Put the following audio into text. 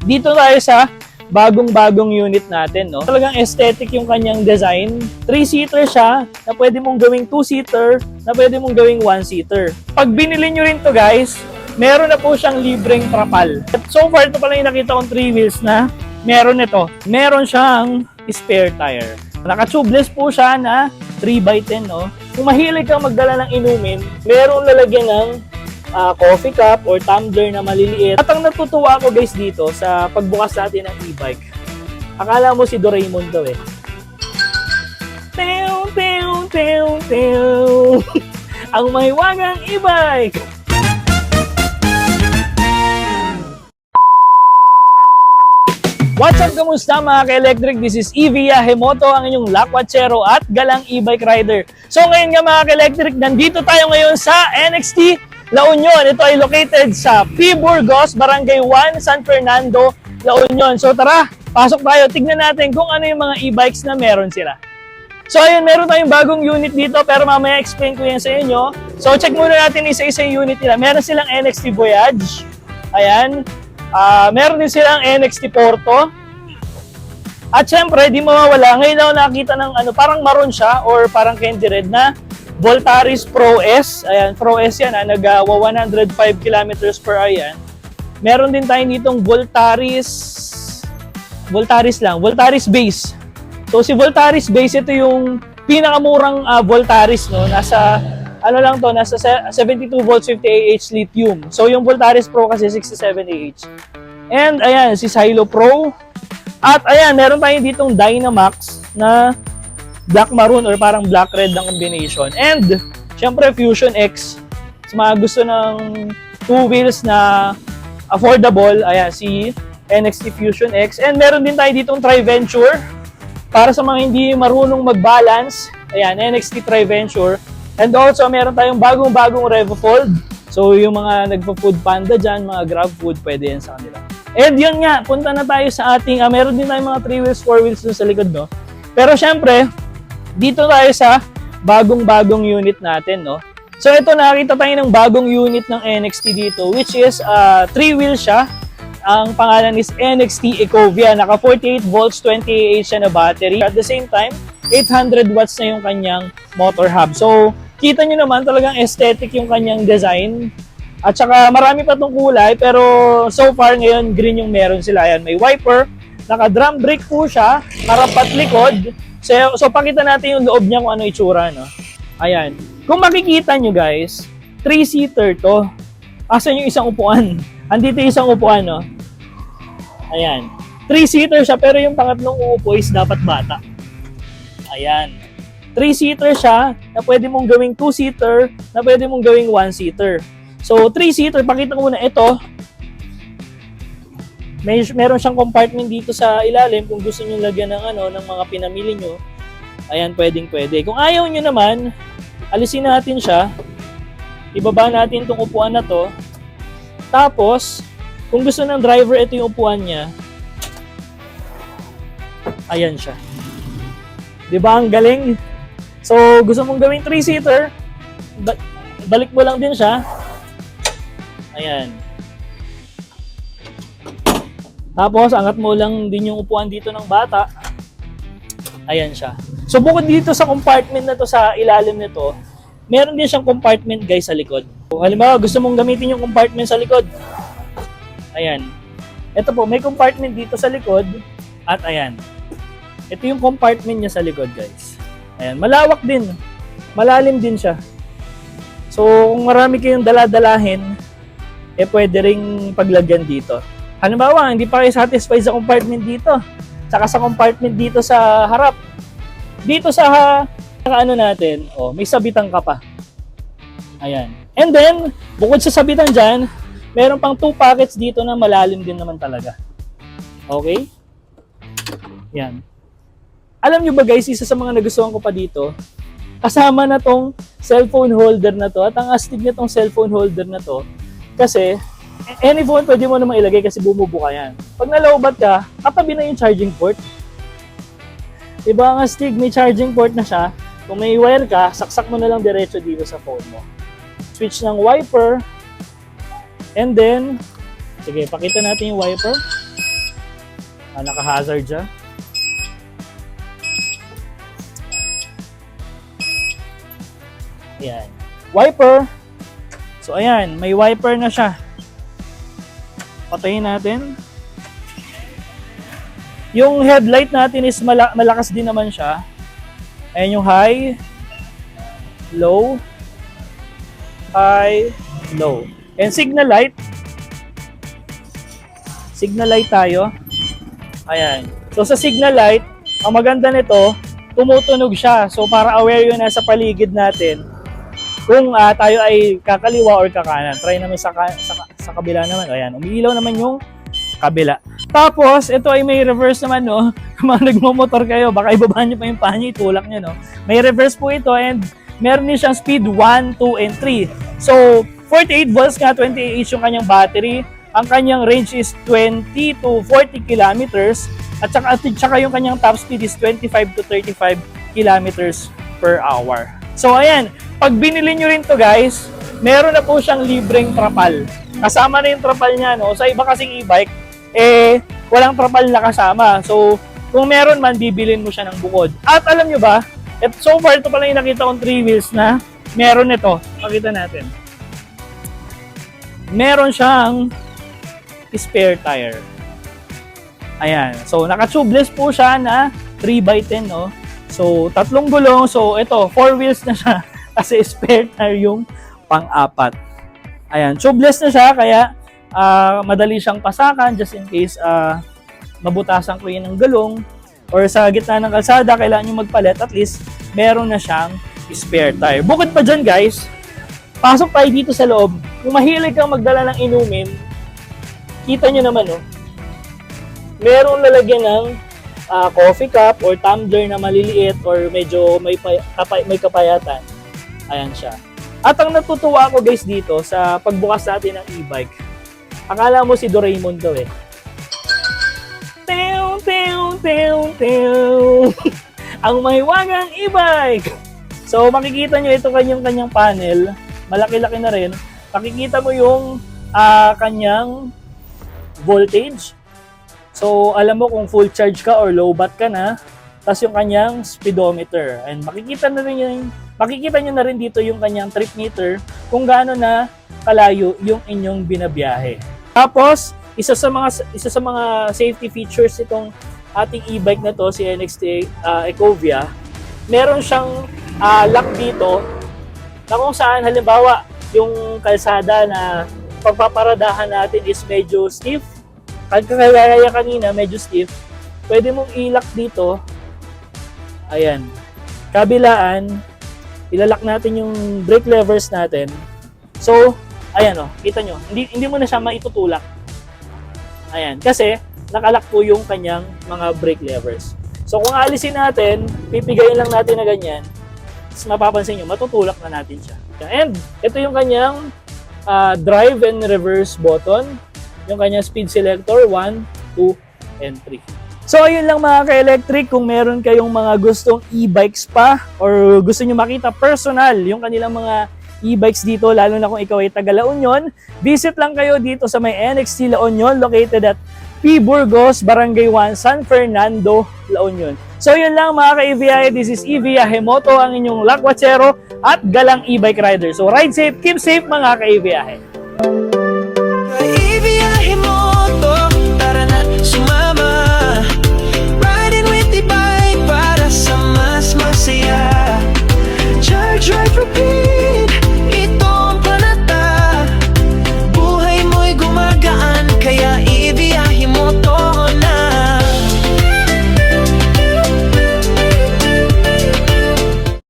Dito tayo sa bagong-bagong unit natin, no? Talagang aesthetic yung kanyang design. 3-seater siya, na pwede mong gawing 2-seater, na pwede mong gawing 1-seater. Pag binili nyo rin to guys, meron na po siyang libreng trapal. At so far, ito pala yung nakita kong 3 wheels na meron nito. Meron siyang spare tire. Naka-tubeless po siya na 3x10, no? Kung mahilig kang magdala ng inumin, merong lalagyan ng coffee cup or tumbler na maliliit. At ang natutuwa ako guys dito sa pagbukas natin ng e-bike, akala mo si Doraemon daw eh. Tew, tew, tew, tew. Ang mahiwagang e-bike. What's up, kamusta mga ka-electric? This is Evia Hemoto, ang inyong lakwatsero at galang e-bike rider. So ngayon nga mga ka-electric, nandito tayo ngayon sa NXT La Union. Ito ay located sa P. Burgos, Barangay 1, San Fernando, La Union. So tara, pasok tayo. Tignan natin kung ano yung mga e-bikes na meron sila. So ayun, meron tayong bagong unit dito pero mamaya explain ko yan sa inyo. So check muna natin isa-isa yung unit nila. Meron silang NXT Voyage. Ayan. Meron din silang NXT Porto. At syempre, di mawawala. Ngayon ako nakakita ng parang maroon siya or parang candy red na Voltaris Pro S. Ayan, Pro S yan. Nag-105 kilometers per hour yan. Meron din tayo ditong Voltaris Base. So si Voltaris Base, ito yung pinakamurang Voltaris, no? Nasa nasa 72 volts 50 Ah lithium. So yung Voltaris Pro kasi 67 Ah. And ayan, si Silo Pro. At ayan, meron tayo ditong Dynamax na black maroon or parang black red na combination. And syempre Fusion X. Sa mga gusto ng 2 wheels na affordable, ayan si NXT Fusion X. And meron din tayo ditong Tri-Venture para sa mga hindi marunong mag-balance. Ayan, NXT Tri-Venture. And also meron tayong bagong Revofold. So yung mga nagpa-food panda dyan, mga grab food, pwede yan sa kanila. And yun nga, punta na tayo sa ating, meron din tayong mga 3 wheels, 4 wheels dun sa likod, no? Pero syempre, dito tayo sa bagong unit natin, no? So ito, nakita tayo ng bagong unit ng NXT dito, which is 3 wheels siya. Ang pangalan is NXT Ecovia. Naka 48 volts, 20 Ah siya na battery. At the same time, 800 watts na yung kanyang motor hub. So, kita nyo naman talagang aesthetic yung kanyang design. At saka marami pa itong kulay, pero so far ngayon green yung meron sila. Ayan, may wiper, naka-drum brake po siya, harap at likod. So pakita natin yung loob niya kung ano itsura, no? Ayan. Kung makikita nyo guys, 3-seater to. Asan yung isang upuan? Andito yung isang upuan, no? Ayan. 3-seater siya, pero yung pangatlong uupo is dapat bata. Ayan. 3-seater siya, na pwede mong gawing 2-seater, na pwede mong gawing 1-seater. So, 3-seater, pakita ko muna ito. Meron siyang compartment dito sa ilalim kung gusto niyo lagyan ng ng mga pinamili nyo. Ayan, pwede. Kung ayaw nyo naman, alisin natin siya. Ibaba natin itong upuan na to. Tapos, kung gusto ng driver, ito yung upuan niya. Ayan siya. Diba ang galing? So, gusto mong gawing 3-seater, balik mo lang din siya. Ayan. Tapos, angat mo lang din yung upuan dito ng bata. Ayan siya. So, bukod dito sa compartment na to, sa ilalim nito, meron din siyang compartment guys sa likod. Kung halimbawa, gusto mong gamitin yung compartment sa likod. Ayan. Ito po, may compartment dito sa likod. At ayan. Ito yung compartment niya sa likod guys. Ayan. Malawak din. Malalim din siya. So, kung marami kayong daladalahin, pwede ring paglagyan dito. Halimbawa, hindi pa kayo satisfied sa compartment dito. Saka sa compartment dito sa harap. Dito sa natin, may sabitan ka pa. Ayan. And then, bukod sa sabitan dyan, meron pang 2 pockets dito na malalim din naman talaga. Okay? Yan. Alam nyo ba guys, isa sa mga nagustuhan ko pa dito, kasama na tong cellphone holder na to. At ang astig na tong cellphone holder na to, kasi any phone pwede mo naman ilagay kasi bumubuka yan. Pag nalowbat ka, katabi na yung charging port. Diba ang astig, may charging port na siya. Kung may wire ka, saksak mo na lang diretso dito sa phone mo. Switch ng wiper. And then, sige, pakita natin yung wiper. Naka-hazard siya. Ayan. Wiper. So, ayan. May wiper na siya. Patayin natin. Yung headlight natin is malakas din naman siya. Ayan yung high, low, high, low. And signal light. Signal light tayo. Ayan. So sa signal light, ang maganda nito, tumutunog siya. So para aware yun nasa paligid natin kung tayo ay kakaliwa or kakanan. Try naman sa kabila naman. Ayan, umiilaw naman yung kabila. Tapos, ito ay may reverse naman, no? Kung mga nagmamotor kayo, baka ibaba nyo pa yung paa nyo, itulak nyo, no? May reverse po ito and meron din siyang speed 1, 2, and 3. So, 48 volts nga, 28 yung kanyang battery. Ang kanyang range is 20 to 40 kilometers. At saka yung kanyang top speed is 25 to 35 kilometers per hour. So, ayan. Pag binili nyo rin to guys, meron na po siyang libreng trapal. Kasama na yung trapal niya, no? Sa iba kasing e-bike, walang trapal na kasama. So, kung meron man, bibilin mo siya ng bukod. At alam nyo ba, so far, ito pala yung nakita kong 3 wheels na meron nito. Pakita natin. Meron siyang spare tire. Ayan. So, naka-tubeless po siya na 3x10, no? So, 3 gulong. So, ito, 4 wheels na siya. Kasi spare tire yung pang-apat. Ayan. Tubeless na siya, kaya madali siyang pasakan just in case mabutasan ko yun ng galong or sa gitna ng kalsada, kailangan nyo magpalit, at least meron na siyang spare tire. Bukod pa dyan guys, pasok tayo dito sa loob. Kung mahilig kang magdala ng inumin, kita nyo naman, oh, merong lalagyan ng coffee cup or tumbler na maliliit or medyo may kapayatan. Ayan siya. At ang natutuwa ako guys dito sa pagbukas natin ng e-bike, akala mo si Doraemon to eh. Tew, tew, tew, tew. Ang mahiwagang e-bike. So makikita nyo ito kanyang panel. Malaki-laki na rin. Makikita mo yung kanyang voltage. So alam mo kung full charge ka or low bat ka na. Tapos yung kanyang speedometer. And makikita nyo na rin dito yung kanyang trip meter kung gaano na kalayo yung inyong binabiyahe. Tapos, isa sa mga safety features itong ating e-bike na to, si NXT Ecovia, meron siyang lock dito na kung saan halimbawa yung kalsada na pagpaparadahan natin is medyo stiff, kagaya kanina medyo stiff, pwede mong i-lock dito. Ayan, kabilaan, ilalak natin yung brake levers natin. So, ayan o, kita nyo, hindi mo na siya maitutulak. Ayan, kasi nakalak po yung kanyang mga brake levers. So, kung alisin natin, pipigayin lang natin na ganyan, tapos mapapansin nyo, matutulak na natin siya. And, ito yung kanyang drive and reverse button, yung kanyang speed selector, 1, 2, and 3. So, ayun lang mga ka-electric. Kung meron kayong mga gustong e-bikes pa or gusto nyo makita personal yung kanilang mga e-bikes dito, lalo na kung ikaw ay taga La Union, visit lang kayo dito sa may NXT La Union located at P. Burgos, Barangay 1, San Fernando, La Union. So, yun lang mga ka-EVIA. This is EVIA Hemoto, ang inyong lakwachero at galang e-bike rider. So, ride safe, keep safe mga ka-EVIA.